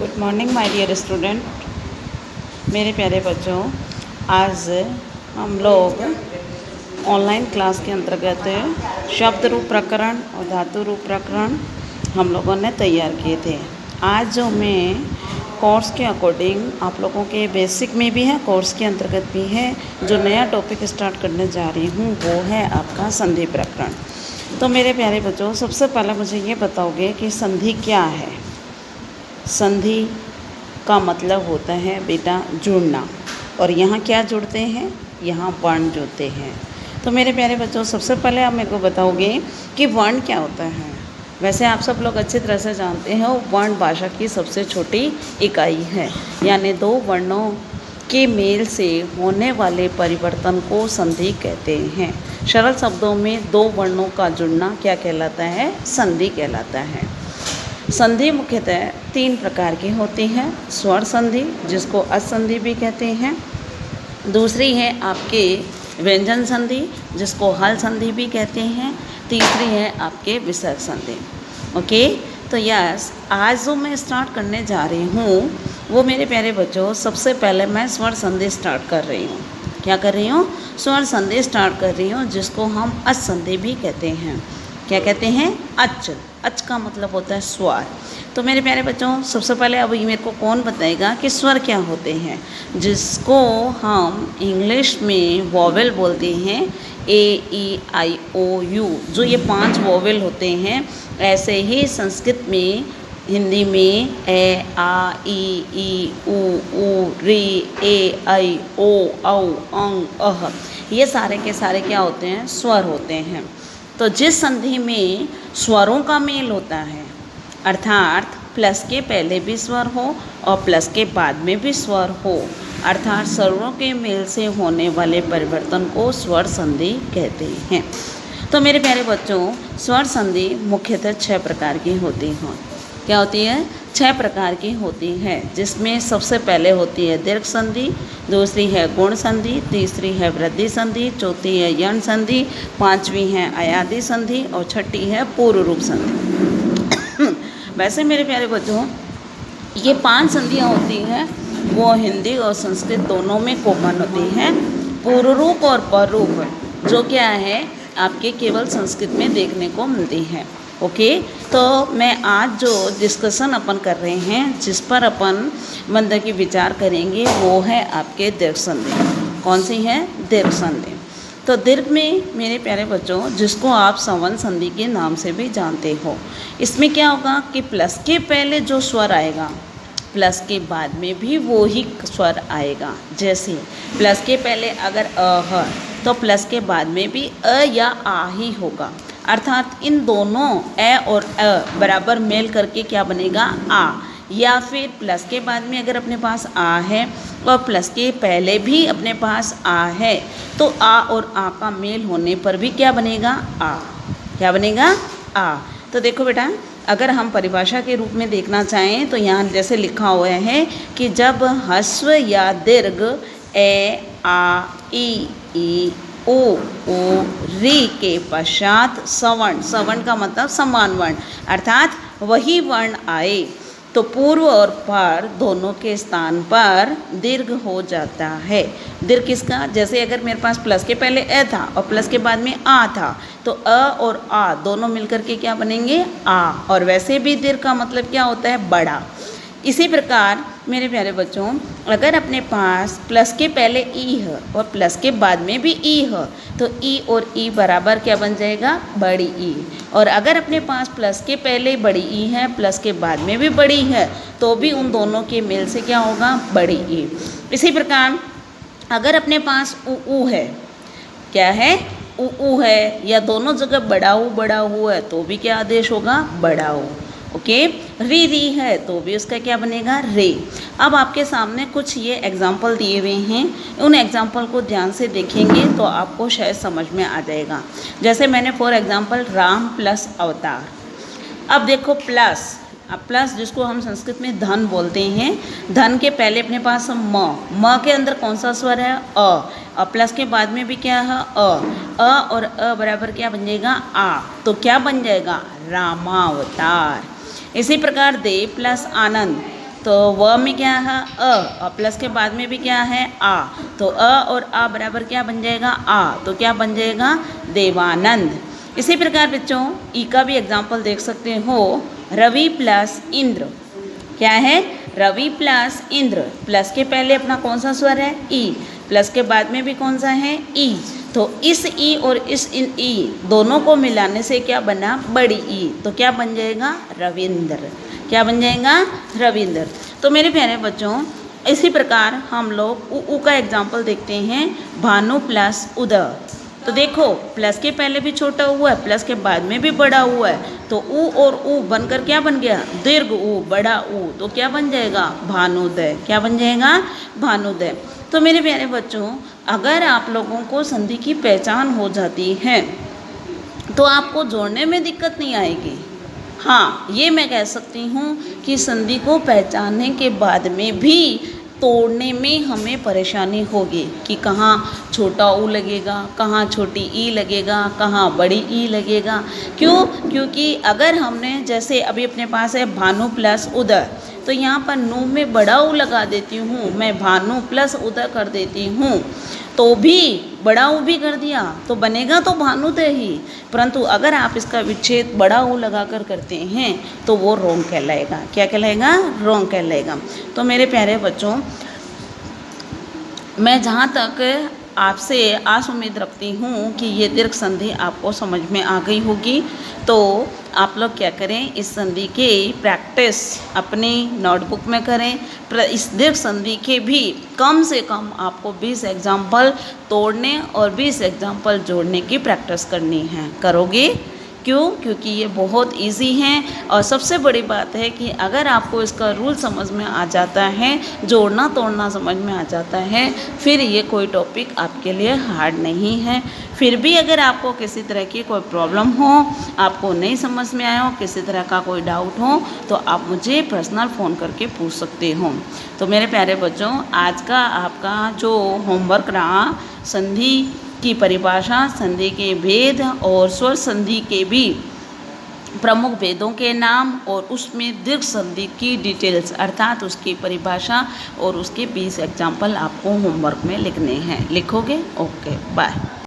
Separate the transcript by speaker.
Speaker 1: Good morning my dear student. मेरे प्यारे बच्चों, आज हम लोग ऑनलाइन क्लास के अंतर्गत शब्द रूप प्रकरण और धातु रूप प्रकरण हम लोगों ने तैयार किए थे। आज जो मैं कोर्स के अकॉर्डिंग आप लोगों के बेसिक में भी है, कोर्स के अंतर्गत भी है, जो नया टॉपिक स्टार्ट करने जा रही हूँ वो है आपका संधि प्रकरण। तो मेरे प्यारे बच्चों, सबसे पहले मुझे ये बताओगे कि संधि क्या है। संधि का मतलब होता है बेटा जुड़ना, और यहाँ क्या जुड़ते हैं, यहाँ वर्ण जुड़ते हैं। तो मेरे प्यारे बच्चों, सबसे पहले आप मेरे को बताओगे कि वर्ण क्या होता है। वैसे आप सब लोग अच्छी तरह से जानते हैं वर्ण भाषा की सबसे छोटी इकाई है, यानी दो वर्णों के मेल से होने वाले परिवर्तन को संधि कहते हैं। सरल शब्दों में दो वर्णों का जुड़ना क्या कहलाता है, संधि कहलाता है। संधि मुख्यतः तीन प्रकार की होती है। स्वर संधि, जिसको असंधि भी कहते हैं। दूसरी है आपके व्यंजन संधि, जिसको हल संधि भी कहते हैं। तीसरी है आपके विसर्ग संधि। ओके, तो यस, आज जो मैं स्टार्ट करने जा रही हूँ वो मेरे प्यारे बच्चों, सबसे पहले मैं स्वर संधि स्टार्ट कर रही हूँ। क्या कर रही हूँ? स्वर संधि स्टार्ट कर रही हूँ, जिसको हम असंधि भी कहते हैं। क्या कहते हैं? अच। अच का मतलब होता है स्वर। तो मेरे प्यारे बच्चों, सबसे पहले अब ये मेरे को कौन बताएगा कि स्वर क्या होते हैं, जिसको हम इंग्लिश में वोवेल बोलते हैं। A, E, I, O, U, जो ये 5 वोवेल होते हैं, ऐसे ही संस्कृत में, हिंदी में ए, आ, ई, ऊ, री, ए, ऐ, ओ, औ, अंग, अह, ये सारे के सारे क्या होते हैं? स्वर होते हैं। तो जिस संधि में स्वरों का मेल होता है, अर्थात प्लस के पहले भी स्वर हो और प्लस के बाद में भी स्वर हो, अर्थात स्वरों के मेल से होने वाले परिवर्तन को स्वर संधि कहते हैं। तो मेरे प्यारे बच्चों, स्वर संधि मुख्यतः 6 प्रकार की होती हैं। क्या होती है? 6 प्रकार की होती है, जिसमें सबसे पहले होती है दीर्घ संधि, दूसरी है गुण संधि, तीसरी है वृद्धि संधि, चौथी है यण संधि, पांचवी है अयादि संधि और छठी है पूर्व रूप संधि। वैसे मेरे प्यारे बच्चों, ये 5 संधियाँ होती हैं, वो हिंदी और संस्कृत दोनों में कॉमन होती हैं। पूर्व रूप और पर रूप जो क्या है, आपके केवल संस्कृत में देखने को मिलती है। ओके, तो मैं आज जो डिस्कशन अपन कर रहे हैं, जिस पर अपन मंद की विचार करेंगे, वो है आपके दीर्घ संधि। कौन सी है? दीर्घ संधि। तो दीर्घ में मेरे प्यारे बच्चों, जिसको आप संवर्ण संधि के नाम से भी जानते हो, इसमें क्या होगा कि प्लस के पहले जो स्वर आएगा, प्लस के बाद में भी वो ही स्वर आएगा। जैसे प्लस के पहले अगर अ है, तो प्लस के बाद में भी अ या आ ही होगा, अर्थात इन दोनों ए और अ बराबर मेल करके क्या बनेगा? आ। या फिर प्लस के बाद में अगर अपने पास आ है और प्लस के पहले भी अपने पास आ है, तो आ और आ का मेल होने पर भी क्या बनेगा? आ। क्या बनेगा? आ। तो देखो बेटा, अगर हम परिभाषा के रूप में देखना चाहें तो यहाँ जैसे लिखा हुआ है कि जब ह्रस्व या दीर्घ ए, आ, ई, ओ, री के पश्चात सवर्ण, सवर्ण का मतलब समान वर्ण, अर्थात वही वर्ण आए, तो पूर्व और पर दोनों के स्थान पर दीर्घ हो जाता है। दीर्घ किसका? जैसे अगर मेरे पास प्लस के पहले ए था और प्लस के बाद में आ था, तो अ और आ दोनों मिलकर के क्या बनेंगे? आ। और वैसे भी दीर्घ का मतलब क्या होता है? बड़ा। इसी प्रकार मेरे प्यारे बच्चों, अगर अपने पास प्लस के पहले ई है और प्लस के बाद में भी ई है, तो ई और ई बराबर क्या बन जाएगा? बड़ी ई। और अगर अपने पास प्लस के पहले बड़ी ई है, प्लस के बाद में भी बड़ी है, तो भी उन दोनों के मेल से क्या होगा? बड़ी ई। इसी प्रकार अगर अपने पास उ है, क्या है? उ है, या दोनों जगह बड़ा ऊ है, तो भी क्या आदेश होगा? बड़ा ऊ। ओके, री है तो भी उसका क्या बनेगा? रे। अब आपके सामने कुछ ये एग्जाम्पल दिए हुए हैं, उन एग्जाम्पल को ध्यान से देखेंगे तो आपको शायद समझ में आ जाएगा। जैसे मैंने फॉर एग्जाम्पल राम प्लस अवतार। अब देखो प्लस, अब प्लस जिसको हम संस्कृत में धन बोलते हैं, धन के पहले अपने पास म के अंदर कौन सा स्वर है? अ। और प्लस के बाद में भी क्या है? अ और अ बराबर क्या बन जाएगा? आ। तो क्या बन जाएगा? रामावतार। इसी प्रकार दे प्लस आनंद, तो व में क्या है अ, और प्लस के बाद में भी क्या है आ, तो अ और आ बराबर क्या बन जाएगा आ, तो क्या बन जाएगा देवानंद। इसी प्रकार बच्चों ई का भी एग्जाम्पल देख सकते हो, रवि प्लस इंद्र, क्या है रवि प्लस इंद्र, प्लस के पहले अपना कौन सा स्वर है ई, प्लस के बाद में भी कौन सा है ई, तो इस ई और इस इन ई दोनों को मिलाने से क्या बना बड़ी ई, तो क्या बन जाएगा रविंद्र, क्या बन जाएगा रविंद्र। तो मेरे प्यारे बच्चों इसी प्रकार हम लोग उ का एग्जाम्पल देखते हैं, भानु प्लस उदय, तो देखो प्लस के पहले भी छोटा हुआ है, प्लस के बाद में भी बड़ा हुआ है, तो ऊ और ऊ बनकर क्या बन गया दीर्घ ऊ बड़ा ऊ, तो क्या बन जाएगा भानुदय, क्या बन जाएगा भानुदय। तो मेरे प्यारे बच्चों अगर आप लोगों को संधि की पहचान हो जाती है तो आपको जोड़ने में दिक्कत नहीं आएगी। हाँ ये मैं कह सकती हूँ कि संधि को पहचानने के बाद में भी तोड़ने में हमें परेशानी होगी कि कहाँ छोटा ऊ लगेगा, कहाँ छोटी ई लगेगा, कहाँ बड़ी ई लगेगा। क्यों? क्योंकि अगर हमने जैसे अभी अपने पास है भानु प्लस उदय, तो यहाँ पर नू में बड़ा ऊ लगा देती हूँ, मैं भानु प्लस उदय कर देती हूँ, तो भी बड़ा ऊ भी कर दिया तो बनेगा तो भानुदय ही, परंतु अगर आप इसका विच्छेद बड़ा ऊ लगा कर करते हैं तो वो रोंग कहलाएगा। क्या कहलाएगा? रोंग कहलाएगा। तो मेरे प्यारे बच्चों मैं जहाँ तक आपसे आस उम्मीद रखती हूँ कि ये दीर्घ संधि आपको समझ में आ गई होगी, तो आप लोग क्या करें इस संधि के प्रैक्टिस अपनी नोटबुक में करें। इस दीर्घ संधि के भी कम से कम आपको 20 एग्जाम्पल तोड़ने और 20 एग्जाम्पल जोड़ने की प्रैक्टिस करनी है। करोगे? क्यों? क्योंकि ये बहुत इजी हैं और सबसे बड़ी बात है कि अगर आपको इसका रूल समझ में आ जाता है, जोड़ना तोड़ना समझ में आ जाता है, फिर ये कोई टॉपिक आपके लिए हार्ड नहीं है। फिर भी अगर आपको किसी तरह की कोई प्रॉब्लम हो, आपको नहीं समझ में आया हो, किसी तरह का कोई डाउट हो, तो आप मुझे पर्सनल फ़ोन करके पूछ सकते हो। तो मेरे प्यारे बच्चों आज का आपका जो होमवर्क रहा संधि की परिभाषा, संधि के भेद और स्वर संधि के भी प्रमुख भेदों के नाम और उसमें दीर्घ संधि की डिटेल्स अर्थात उसकी परिभाषा और उसके 20 एग्जाम्पल आपको होमवर्क में लिखने हैं। लिखोगे? Okay bye.